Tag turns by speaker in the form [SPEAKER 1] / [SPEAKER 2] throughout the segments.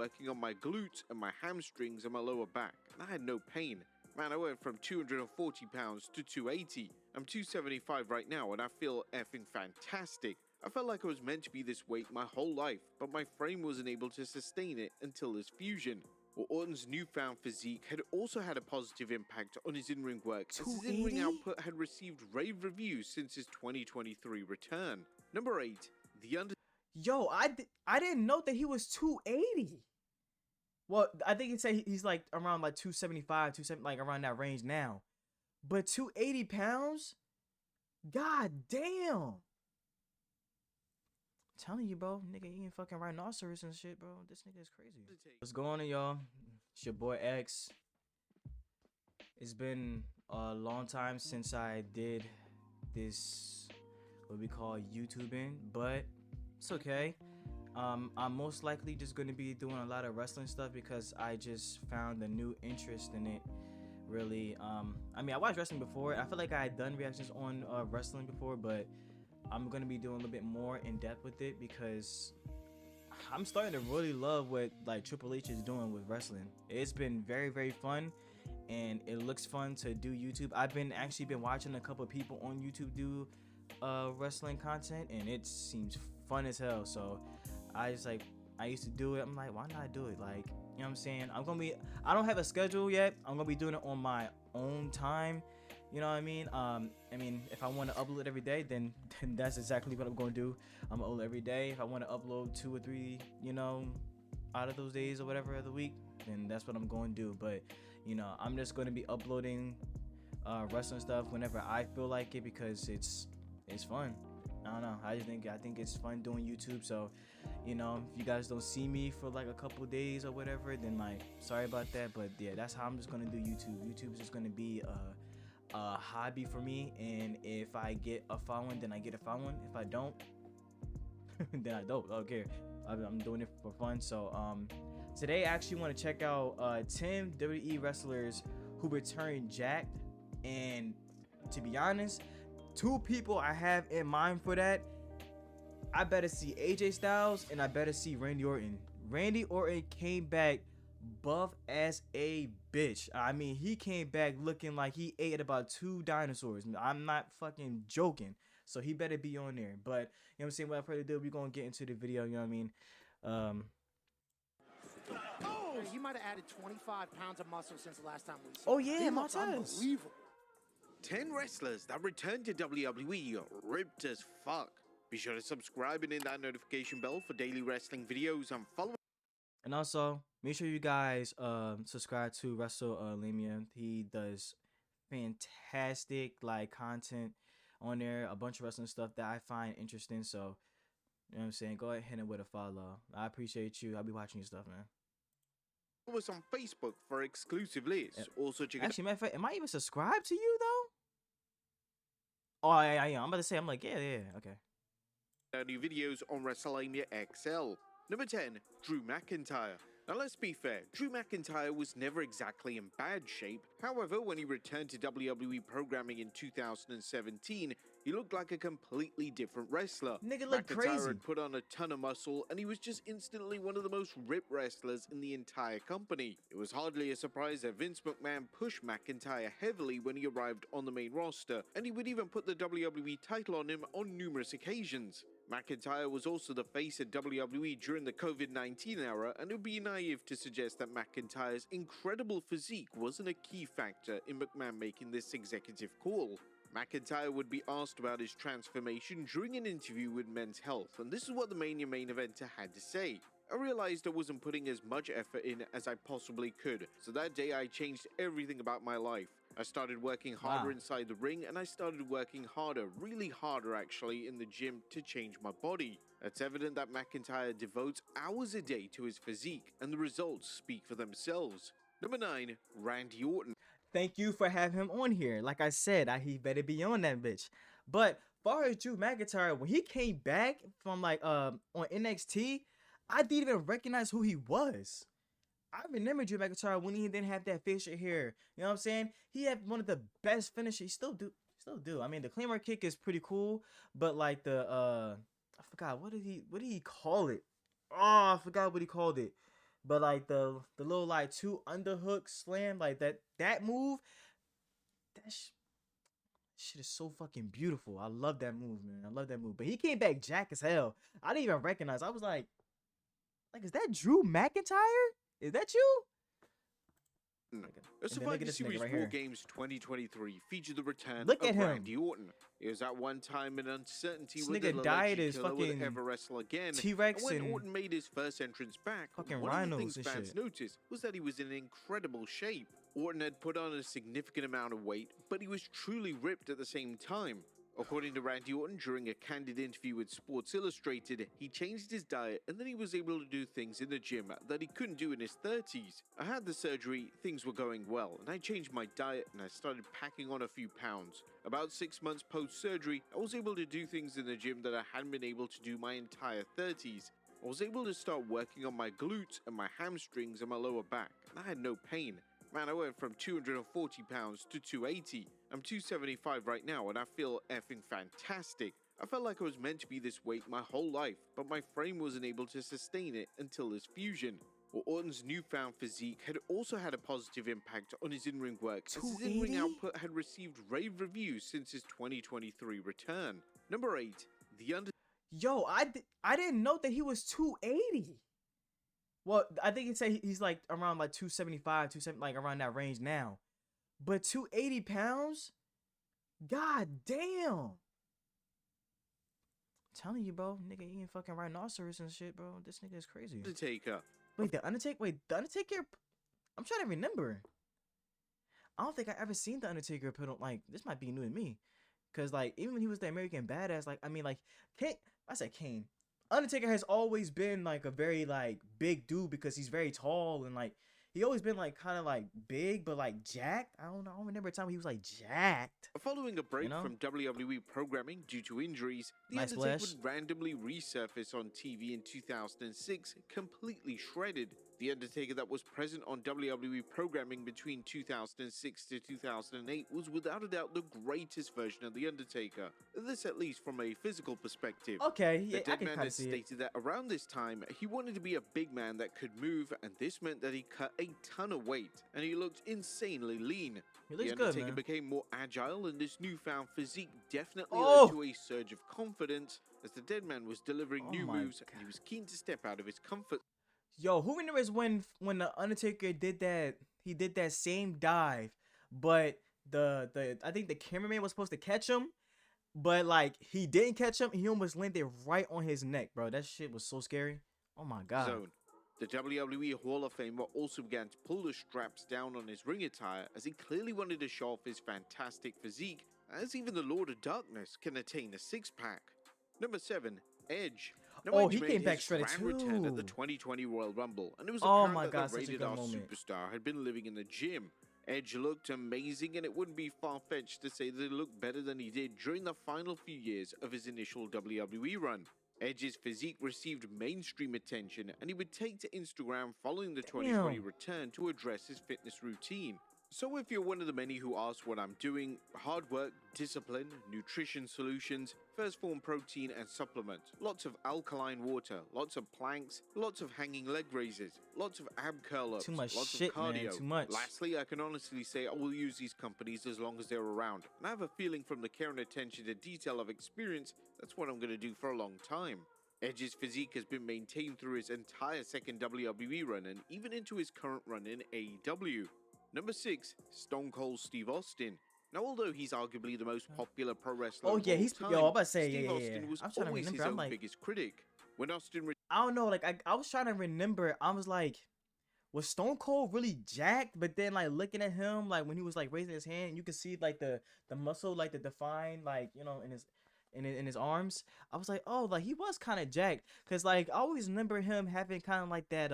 [SPEAKER 1] working on my glutes and my hamstrings and my lower back, and I had no pain. Man, I went from 240 pounds to 280. I'm 275 right now and I feel effing fantastic. I felt like I was meant to be this weight my whole life, but my frame wasn't able to sustain it until this fusion. Well, Orton's newfound physique had also had a positive impact on his in-ring work, as his in-ring output had received rave reviews since his 2023 return. Number 8. The Undertaker.
[SPEAKER 2] Yo, I didn't know that he was 280. Well, I think he'd say he's like around like 275, 270, like around that range now. But 280 pounds? God damn. I'm telling you, bro. Nigga eating fucking rhinoceros and shit, bro. This nigga is crazy. What's going on, y'all? It's your boy X. It's been a long time since I did this, what we call YouTubing, but it's okay. I'm most likely just going to be doing a lot of wrestling stuff because I just found a new interest in it. Really, I mean, I watched wrestling before. I feel like I had done reactions on wrestling before, but I'm going to be doing a little bit more in depth with it because I'm starting to really love what like Triple H is doing with wrestling. It's been very, very fun, and it looks fun to do YouTube. I've actually been watching a couple of people on YouTube do wrestling content, and it seems fun as hell. So I used to do it. I'm like, why not do it? Like, you know what I'm saying? I don't have a schedule yet. I'm gonna be doing it on my own time. You know what I mean? If I want to upload every day, then that's exactly what I'm gonna do. I'm gonna upload every day. If I want to upload 2 or 3, out of those days or whatever of the week, then that's what I'm going to do. But, I'm just gonna be uploading wrestling stuff whenever I feel like it because it's fun. I don't know. I think it's fun doing YouTube. So, if you guys don't see me for like a couple days or whatever, then like sorry about that. But yeah, that's how I'm just gonna do YouTube. YouTube is just gonna be a hobby for me, and if I get a following, then I get a following. If I don't, then I don't. I don't care. I'm doing it for fun. So today I actually want to check out 10 WWE wrestlers who returned jacked, and to be honest, 2 people I have in mind for that. I better see AJ Styles and I better see Randy Orton. Randy Orton came back buff as a bitch. I mean, he came back looking like he ate about 2 dinosaurs. I'm not fucking joking. So he better be on there. But, you know what I'm saying? Without further ado, we're going to get into the video. You know what I mean?
[SPEAKER 3] He might have added 25 pounds of muscle since the last time we saw him.
[SPEAKER 2] Oh, yeah,
[SPEAKER 3] He looks
[SPEAKER 2] Montez.
[SPEAKER 3] unbelievable.
[SPEAKER 1] 10 wrestlers that returned to WWE ripped as fuck. Be sure to subscribe and hit that notification bell for daily wrestling videos and follow.
[SPEAKER 2] And also, make sure you guys subscribe to WrestleLemia. He does fantastic like content on there, a bunch of wrestling stuff that I find interesting. So, you know what I'm saying? Go ahead and hit him with a follow. I appreciate you. I'll be watching your stuff, man.
[SPEAKER 1] Follow us on Facebook for exclusive lists.
[SPEAKER 2] Yeah.
[SPEAKER 1] Also, check
[SPEAKER 2] Actually, matter of fact, am I even subscribed to you though? Oh yeah. I'm about to say, I'm like, yeah, okay.
[SPEAKER 1] out new videos on WrestleLemia XL. Number 10, Drew McIntyre. Now let's be fair, Drew McIntyre was never exactly in bad shape. However, when he returned to WWE programming in 2017, he looked like a completely different wrestler.
[SPEAKER 2] Nigga looked
[SPEAKER 1] McIntyre
[SPEAKER 2] crazy.
[SPEAKER 1] had put on a ton of muscle, and he was just instantly one of the most ripped wrestlers in the entire company. It was hardly a surprise that Vince McMahon pushed McIntyre heavily when he arrived on the main roster, and he would even put the WWE title on him on numerous occasions. McIntyre was also the face at WWE during the COVID-19 era, and it would be naive to suggest that McIntyre's incredible physique wasn't a key factor in McMahon making this executive call. McIntyre would be asked about his transformation during an interview with Men's Health, and this is what the Mania main eventer had to say. I realized I wasn't putting as much effort in as I possibly could, so that day I changed everything about my life. I started working harder inside the ring, and I started working harder, really harder actually, in the gym to change my body. It's evident that McIntyre devotes hours a day to his physique, and the results speak for themselves. Number 9, Randy Orton.
[SPEAKER 2] Thank you for having him on here. Like I said, he better be on that bitch. But far as Drew McIntyre, when he came back from like on NXT, I didn't even recognize who he was. I remember Drew McIntyre when he didn't have that facial hair. You know what I'm saying? He had one of the best finishes. He still do. I mean, the Claymore kick is pretty cool, but like the I forgot what did he call it? Oh, I forgot what he called it. But like the little like 2 underhook slam, like that move, that shit is so fucking beautiful. I love that move, man. I love that move. But he came back jack as hell. I didn't even recognize. I was like, is that Drew McIntyre? Is that you?
[SPEAKER 1] A Survivor Series War Games 2023 featured the return
[SPEAKER 2] Look
[SPEAKER 1] of
[SPEAKER 2] at him.
[SPEAKER 1] Randy Orton. It was at one time an uncertainty
[SPEAKER 2] This
[SPEAKER 1] whether
[SPEAKER 2] nigga
[SPEAKER 1] the
[SPEAKER 2] died
[SPEAKER 1] legend
[SPEAKER 2] as
[SPEAKER 1] killer would
[SPEAKER 2] fucking
[SPEAKER 1] ever wrestle again.
[SPEAKER 2] T-Rex
[SPEAKER 1] And when
[SPEAKER 2] and
[SPEAKER 1] Orton made his first entrance back,
[SPEAKER 2] fucking
[SPEAKER 1] one of the
[SPEAKER 2] rhinos
[SPEAKER 1] things
[SPEAKER 2] and
[SPEAKER 1] fans
[SPEAKER 2] shit.
[SPEAKER 1] noticed was that he was in incredible shape. Orton had put on a significant amount of weight, but he was truly ripped at the same time. According to Randy Orton, during a candid interview with Sports Illustrated, he changed his diet and then he was able to do things in the gym that he couldn't do in his 30s. I had the surgery, things were going well, and I changed my diet and I started packing on a few pounds. About 6 months post-surgery, I was able to do things in the gym that I hadn't been able to do my entire 30s. I was able to start working on my glutes and my hamstrings and my lower back, and I had no pain. Man, I went from 240 pounds to 280. I'm 275 right now and I feel effing fantastic. I felt like I was meant to be this weight my whole life, but my frame wasn't able to sustain it until this fusion. Well, Orton's newfound physique had also had a positive impact on his in-ring work, as his in-ring output had received rave reviews since his 2023 return. Number 8. The Undertaker.
[SPEAKER 2] Yo, I didn't know that he was 280. Well, I think he'd say he's like around like 275, 270, like around that range now. But 280 pounds? God damn. I'm telling you, bro. Nigga eating fucking rhinoceros and shit, bro. This nigga is crazy.
[SPEAKER 1] Undertaker.
[SPEAKER 2] Wait, the Undertaker? I'm trying to remember. I don't think I ever seen the Undertaker put on, like, this might be new to me. Cause like, even when he was the American Badass, like, I mean, like, Kane. Undertaker has always been like a very like big dude because he's very tall and like he always been like kind of like big but like jacked. I don't remember a time he was like jacked.
[SPEAKER 1] Following a break from WWE programming due to injuries, The
[SPEAKER 2] Nice
[SPEAKER 1] Undertaker
[SPEAKER 2] flash.
[SPEAKER 1] would randomly resurface on TV in 2006, completely shredded. The Undertaker that was present on WWE programming between 2006 to 2008 was without a doubt the greatest version of The Undertaker. This at least from a physical perspective.
[SPEAKER 2] Okay, yeah,
[SPEAKER 1] The
[SPEAKER 2] I
[SPEAKER 1] dead
[SPEAKER 2] can
[SPEAKER 1] man
[SPEAKER 2] kind of
[SPEAKER 1] has
[SPEAKER 2] see it.
[SPEAKER 1] stated that around this time, he wanted to be a big man that could move, and this meant that he cut a ton of weight, and he looked insanely lean.
[SPEAKER 2] He looks
[SPEAKER 1] The
[SPEAKER 2] good,
[SPEAKER 1] Undertaker
[SPEAKER 2] man.
[SPEAKER 1] became more agile, and this newfound physique definitely
[SPEAKER 2] Oh!
[SPEAKER 1] led to a surge of confidence, as the dead man was delivering
[SPEAKER 2] Oh
[SPEAKER 1] new
[SPEAKER 2] my
[SPEAKER 1] moves, and he was keen to step out of his comfort.
[SPEAKER 2] Yo, who remembers when the Undertaker did that? He did that same dive, but the I think the cameraman was supposed to catch him, but like he didn't catch him. And he almost landed right on his neck, bro. That shit was so scary. Oh my god.
[SPEAKER 1] Zone. The WWE Hall of Famer also began to pull the straps down on his ring attire, as he clearly wanted to show off his fantastic physique, as even the Lord of Darkness can attain a six-pack. Number 7, Edge. Now,
[SPEAKER 2] Oh,
[SPEAKER 1] Edge
[SPEAKER 2] he
[SPEAKER 1] made
[SPEAKER 2] came back
[SPEAKER 1] his
[SPEAKER 2] shredded
[SPEAKER 1] grand return at the
[SPEAKER 2] too.
[SPEAKER 1] 2020 Royal Rumble, and it was
[SPEAKER 2] Oh
[SPEAKER 1] apparent
[SPEAKER 2] my
[SPEAKER 1] that
[SPEAKER 2] God,
[SPEAKER 1] the
[SPEAKER 2] such a
[SPEAKER 1] rated
[SPEAKER 2] good
[SPEAKER 1] R
[SPEAKER 2] moment.
[SPEAKER 1] superstar had been living in the gym. Edge looked amazing, and it wouldn't be far-fetched to say that he looked better than he did during the final few years of his initial WWE run. Edge's physique received mainstream attention, and he would take to Instagram following the 2020 return to address his fitness routine. So if you're one of the many who ask what I'm doing, hard work, discipline, nutrition solutions, first form protein and supplements, lots of alkaline water, lots of planks, lots of hanging leg raises, lots of ab curl-ups,
[SPEAKER 2] Too much
[SPEAKER 1] lots
[SPEAKER 2] shit,
[SPEAKER 1] of cardio.
[SPEAKER 2] man. Too much.
[SPEAKER 1] Lastly, I can honestly say I will use these companies as long as they're around, and I have a feeling from the care and attention to detail I've experienced, that's what I'm going to do for a long time. Edge's physique has been maintained through his entire second WWE run and even into his current run in AEW. Number 6, Stone Cold Steve Austin. Now, although he's arguably the most popular pro wrestler of all time,
[SPEAKER 2] yo, I'm about to say,
[SPEAKER 1] Steve
[SPEAKER 2] yeah.
[SPEAKER 1] Austin was
[SPEAKER 2] I'm trying to
[SPEAKER 1] always his
[SPEAKER 2] remember. I'm
[SPEAKER 1] own
[SPEAKER 2] like,
[SPEAKER 1] biggest critic. When Austin
[SPEAKER 2] I don't know, like I was trying to remember. I was like, was Stone Cold really jacked? But then like looking at him, like when he was like raising his hand, you could see like the muscle, like the defined, like in his arms. I was like, oh, like he was kind of jacked, cause like I always remember him having kind of like that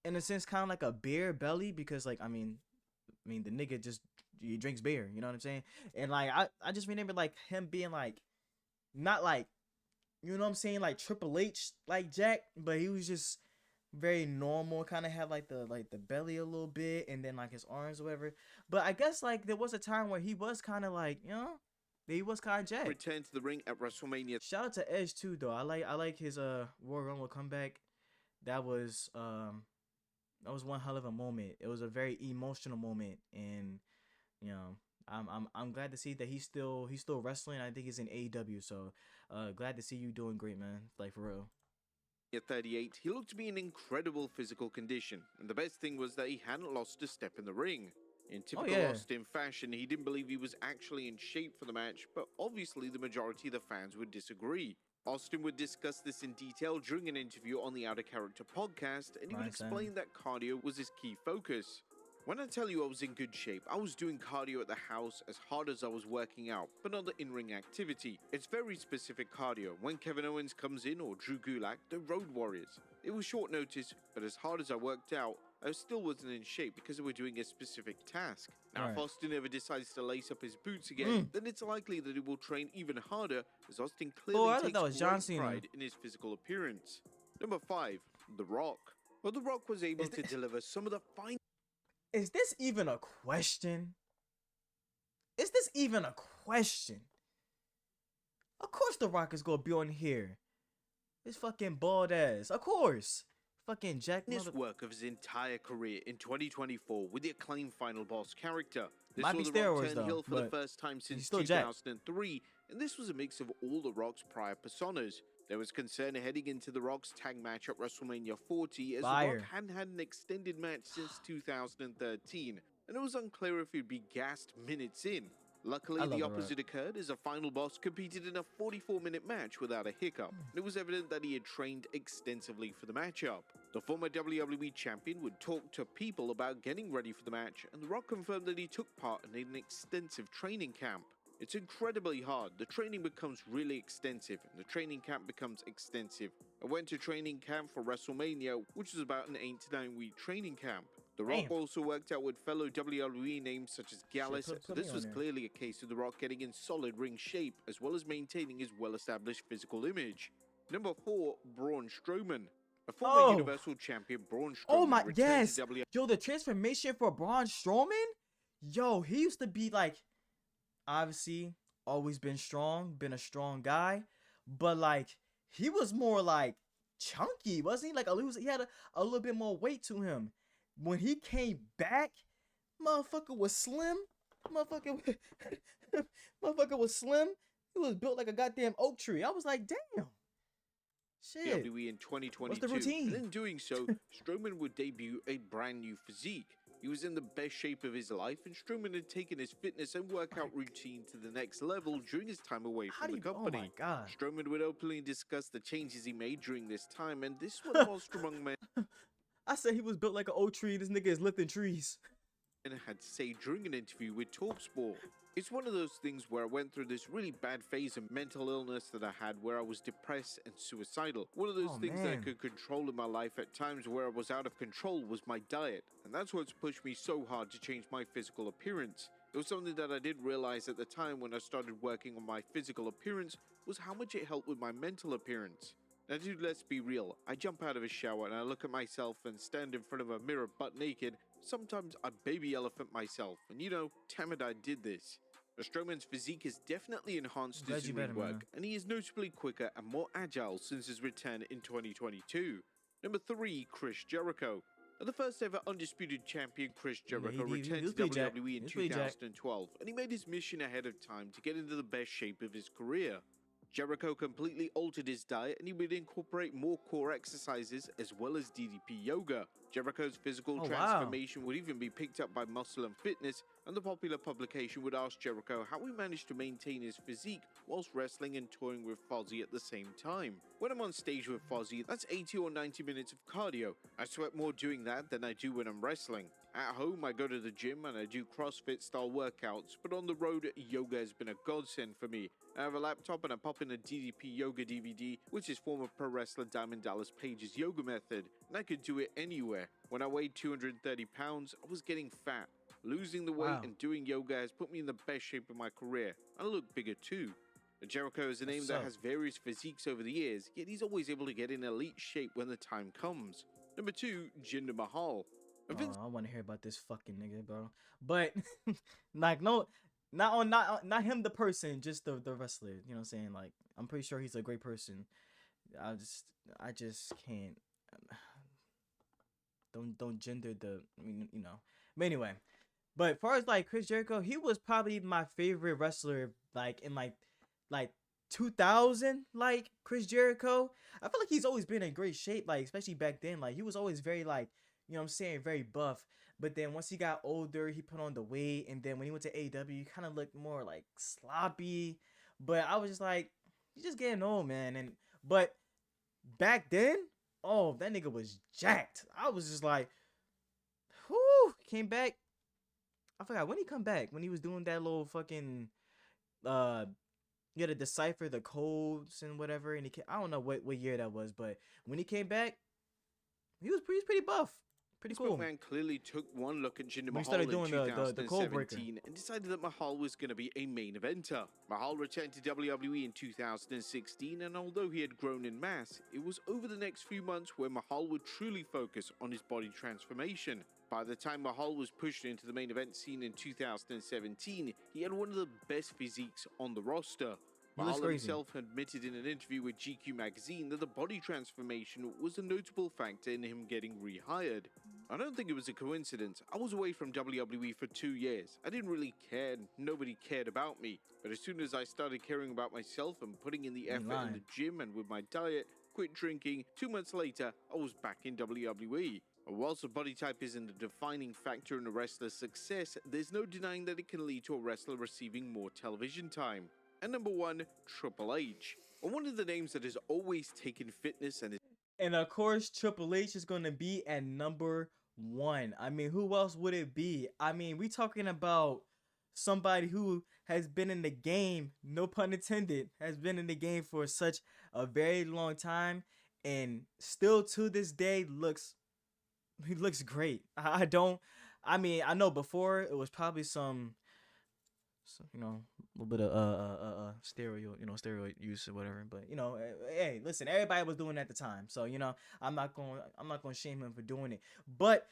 [SPEAKER 2] in a sense kind of like a beer belly, because like I mean the nigga just he drinks beer, you know what I'm saying? And like I just remember like him being like not like, you know what I'm saying, like Triple H like jack, but he was just very normal, kind of had like the belly a little bit, and then like his arms or whatever. But I guess like there was a time where he was kind of like, he was kind of jacked.
[SPEAKER 1] returned to the ring at WrestleMania.
[SPEAKER 2] Shout out to Edge too, though. I like his Royal Rumble comeback. that was one hell of a moment. It was a very emotional moment, and you know, I'm glad to see that he's still wrestling. I think he's in AEW, so glad to see you doing great, man. Like for real.
[SPEAKER 1] At 38, he looked to be in incredible physical condition, and the best thing was that he hadn't lost a step in the ring. In typical
[SPEAKER 2] yeah.
[SPEAKER 1] Austin fashion, he didn't believe he was actually in shape for the match, but obviously the majority of the fans would disagree. Austin would discuss this in detail during an interview on the Out of Character podcast, and he would explain that cardio was his key focus. When I tell you I was in good shape, I was doing cardio at the house as hard as I was working out, but not the in-ring activity. It's very specific cardio. When Kevin Owens comes in or Drew Gulak, they're road warriors. It was short notice, but as hard as I worked out, I still wasn't in shape because they were doing a specific task. Now, if Austin ever decides to lace up his boots again, then it's likely that he will train even harder, as Austin clearly takes great pride in his physical appearance. Number 5, The Rock. Well, The Rock was able to deliver some of the fine...
[SPEAKER 2] Is this even a question? Is this even a question? Of course The Rock is gonna be on here. This fucking bald ass. Of course. Fucking Jack.
[SPEAKER 1] This work of his entire career in 2024 with the acclaimed final boss character. This
[SPEAKER 2] Might be
[SPEAKER 1] saw The Rock
[SPEAKER 2] steroids
[SPEAKER 1] turn heel
[SPEAKER 2] though,
[SPEAKER 1] for the first time since
[SPEAKER 2] still Jack.
[SPEAKER 1] 2003, and this was a mix of all The Rock's prior personas. There was concern heading into The Rock's tag match at WrestleMania 40 as The Rock hadn't had an extended match since 2013, and it was unclear if he'd be gassed minutes in. Luckily, the opposite occurred as a final boss competed in a 44-minute match without a hiccup. It was evident that he had trained extensively for the matchup. The former WWE champion would talk to people about getting ready for the match, and The Rock confirmed that he took part in an extensive training camp. It's incredibly hard. The training becomes really extensive, and the training camp becomes extensive. I went to training camp for WrestleMania, which was about an 8 to 9 week training camp. The Rock also worked out with fellow WWE names such as Gallus, so this was clearly a case of The Rock getting in solid ring shape, as well as maintaining his well-established physical image. Number 4, Braun Strowman. A former Universal Champion, Braun Strowman returned to WWE.
[SPEAKER 2] Yo, the transformation for Braun Strowman? Yo, he used to be like... Obviously, always been strong, been a strong guy, but like he was more like chunky, wasn't he? Like he had a little bit more weight to him. When he came back, motherfucker was slim. Motherfucker was slim. He was built like a goddamn oak tree. I was like, damn. Shit.
[SPEAKER 1] WWE in 2022.
[SPEAKER 2] What's the routine?
[SPEAKER 1] And in doing so, Strowman would debut a brand new physique. He was in the best shape of his life, and Strowman had taken his fitness and workout routine to the next level during his time away from the company.
[SPEAKER 2] Oh my God.
[SPEAKER 1] Strowman would openly discuss the changes he made during this time, and this was most among men.
[SPEAKER 2] I said he was built like an oak tree. This nigga is lifting trees.
[SPEAKER 1] And had to say during an interview with TalkSport. It's one of those things where I went through this really bad phase of mental illness that I had where I was depressed and suicidal. One of those things that I could control in my life at times where I was out of control was my diet. And that's what's pushed me so hard to change my physical appearance. It was something that I didn't realize at the time when I started working on my physical appearance was how much it helped with my mental appearance. Now dude, let's be real. I jump out of a shower and I look at myself and stand in front of a mirror butt naked. Sometimes I baby elephant myself, and you know, damn it, I did this. Strowman's physique has definitely enhanced his in-ring work, and he is notably quicker and more agile since his return in 2022. Number 3, Chris Jericho. The first ever undisputed champion, Chris Jericho, returned to WWE in 2012, and he made his mission ahead of time to get into the best shape of his career. Jericho completely altered his diet, and he would incorporate more core exercises as well as DDP yoga. Jericho's physical transformation would even be picked up by Muscle and Fitness, and the popular publication would ask Jericho how he managed to maintain his physique whilst wrestling and touring with Fozzy at the same time. When I'm on stage with Fozzy, that's 80 or 90 minutes of cardio. I sweat more doing that than I do when I'm wrestling. At home, I go to the gym and I do CrossFit style workouts, but on the road, yoga has been a godsend for me. I have a laptop and I pop in a DDP yoga DVD, which is former pro wrestler Diamond Dallas Page's yoga method, and I could do it anywhere. When I weighed 230 pounds, I was getting fat. Losing the weight and doing yoga has put me in the best shape of my career. I look bigger too. Jericho is a name that has various physiques over the years, yet he's always able to get in elite shape when the time comes. Number 2, Jinder Mahal.
[SPEAKER 2] I want to hear about this fucking nigga, bro. But like, no, not him, the person, just the wrestler. You know what I'm saying? Like, I'm pretty sure he's a great person. I just can't. don't gender the, I mean, you know. But anyway, but as far as like Chris Jericho, he was probably my favorite wrestler like in like 2000, like Chris Jericho. I feel like he's always been in great shape, like especially back then. Like he was always very like, you know what I'm saying, very buff. But then once he got older, he put on the weight, and then when he went to AEW, he kind of looked more like sloppy. But I was just like, he's just getting old, man. And but back then, oh, that nigga was jacked. I was just like, whoo, came back. I forgot when he come back, when he was doing that little fucking uh you had to decipher the codes and whatever, and I don't know what year that was, but when he came back, he was pretty buff. Pretty cool.
[SPEAKER 1] McMahon clearly took one look at Jinder
[SPEAKER 2] When he
[SPEAKER 1] Mahal
[SPEAKER 2] started
[SPEAKER 1] in
[SPEAKER 2] doing the code breaker
[SPEAKER 1] 2017 and decided that Mahal was going to be a main eventer. Mahal returned to WWE in 2016, and although he had grown in mass, it was over the next few months where Mahal would truly focus on his body transformation. By the time Mahal was pushed into the main event scene in 2017, he had one of the best physiques on the roster. Mahal himself admitted in an interview with GQ magazine that the body transformation was a notable factor in him getting rehired. I don't think it was a coincidence. I was away from WWE for 2 years. I didn't really care, nobody cared about me. But as soon as I started caring about myself and putting in the effort in the gym and with my diet, quit drinking, 2 months later, I was back in WWE. And whilst the body type isn't a defining factor in a wrestler's success, there's no denying that it can lead to a wrestler receiving more television time. And number 1, Triple H. And one of the names that has always taken fitness
[SPEAKER 2] and of course, Triple H is going to be at number 1. I mean, who else would it be? I mean, we talking about somebody who has been in the game, no pun intended, has been in the game for such a very long time, and still to this day he looks great. I mean, I know before it was probably some you know, a little bit of steroid use or whatever, but you know, hey, listen, everybody was doing it at the time, so you know, I'm not going to shame him for doing it, but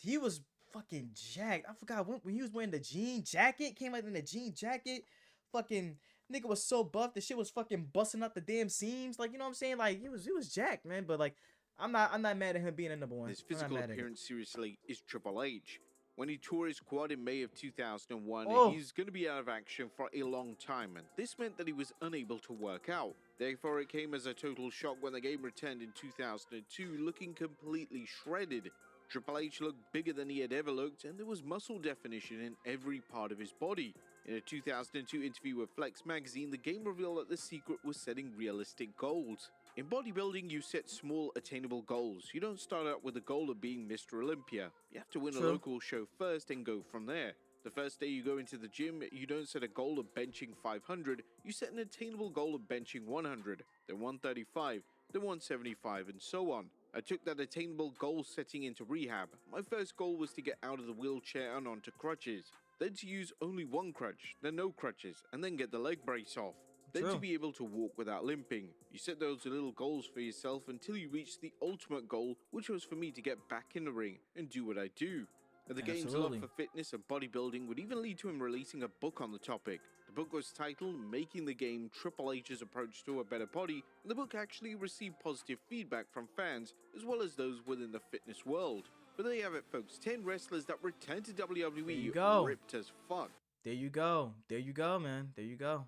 [SPEAKER 2] he was fucking jacked. I forgot when he was wearing the jean jacket, came out in the jean jacket, fucking nigga was so buff, the shit was fucking busting up the damn seams, like, you know what I'm saying, like he was jacked, man. But like, I'm not mad at him being a number 1.
[SPEAKER 1] His physical appearance seriously is Triple H. When he tore his quad in May of 2001, he's going to be out of action for a long time, and this meant that he was unable to work out. Therefore, it came as a total shock when the game returned in 2002 looking completely shredded. Triple H looked bigger than he had ever looked, and there was muscle definition in every part of his body. In a 2002 interview with Flex magazine, the game revealed that the secret was setting realistic goals. In bodybuilding, you set small, attainable goals. You don't start out with the goal of being Mr. Olympia. You have to win a local show first and go from there. The first day you go into the gym, you don't set a goal of benching 500. You set an attainable goal of benching 100, then 135, then 175, and so on. I took that attainable goal setting into rehab. My first goal was to get out of the wheelchair and onto crutches. Then to use only one crutch, then no crutches, and then get the leg brace off. Then to be able to walk without limping. You set those little goals for yourself until you reach the ultimate goal, which was for me to get back in the ring and do what I do. And the game's love for fitness and bodybuilding would even lead to him releasing a book on the topic. The book was titled Making the Game Triple H's Approach to a Better Body, and the book actually received positive feedback from fans as well as those within the fitness world. But there you have it, folks. 10 wrestlers that returned to WWE ripped as fuck.
[SPEAKER 2] There you go, man. There you go.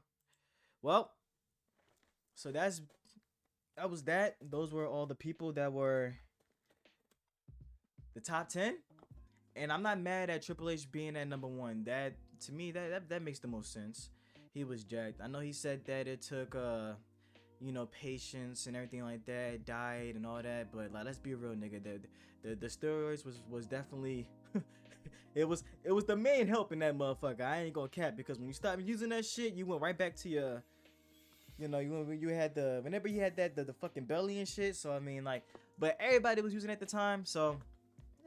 [SPEAKER 2] Well, so that was that. Those were all the people that were the top 10. And I'm not mad at Triple H being at number 1. That, to me, that makes the most sense. He was jacked. I know he said that it took you know, patience and everything like that, diet and all that, but like, let's be real, nigga. The steroids was definitely it was the main help in that motherfucker. I ain't gonna cap, because when you stopped using that shit, you went right back to your, you know, whenever you had the fucking belly and shit. So I mean, like, but everybody was using it at the time, so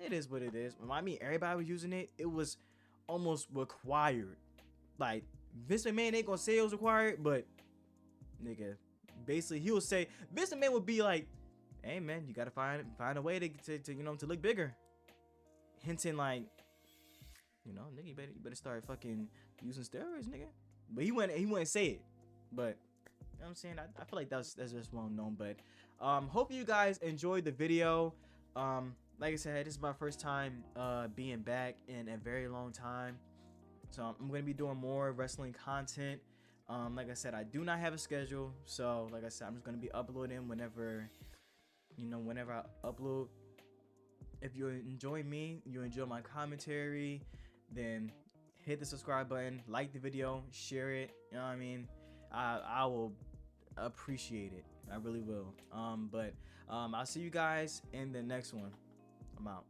[SPEAKER 2] it is what it is. When I mean everybody was using it, it was almost required. Like, Vince McMahon ain't gonna say it was required, but nigga, basically he'll say, Vince McMahon would be like, hey man, you gotta find a way to you know, to look bigger, hinting like, you know, nigga, you better start fucking using steroids, nigga. But he wouldn't say it. But you know what I'm saying, I feel like that's just well known. But hope you guys enjoyed the video. like I said, this is my first time being back in a very long time. So I'm gonna be doing more wrestling content. Like I said, I do not have a schedule, so like I said, I'm just gonna be uploading whenever I upload. If you enjoy me, you enjoy my commentary, then hit the subscribe button, like the video, share it. You know what I mean? I will appreciate it. I really will. But I'll see you guys in the next one. I'm out.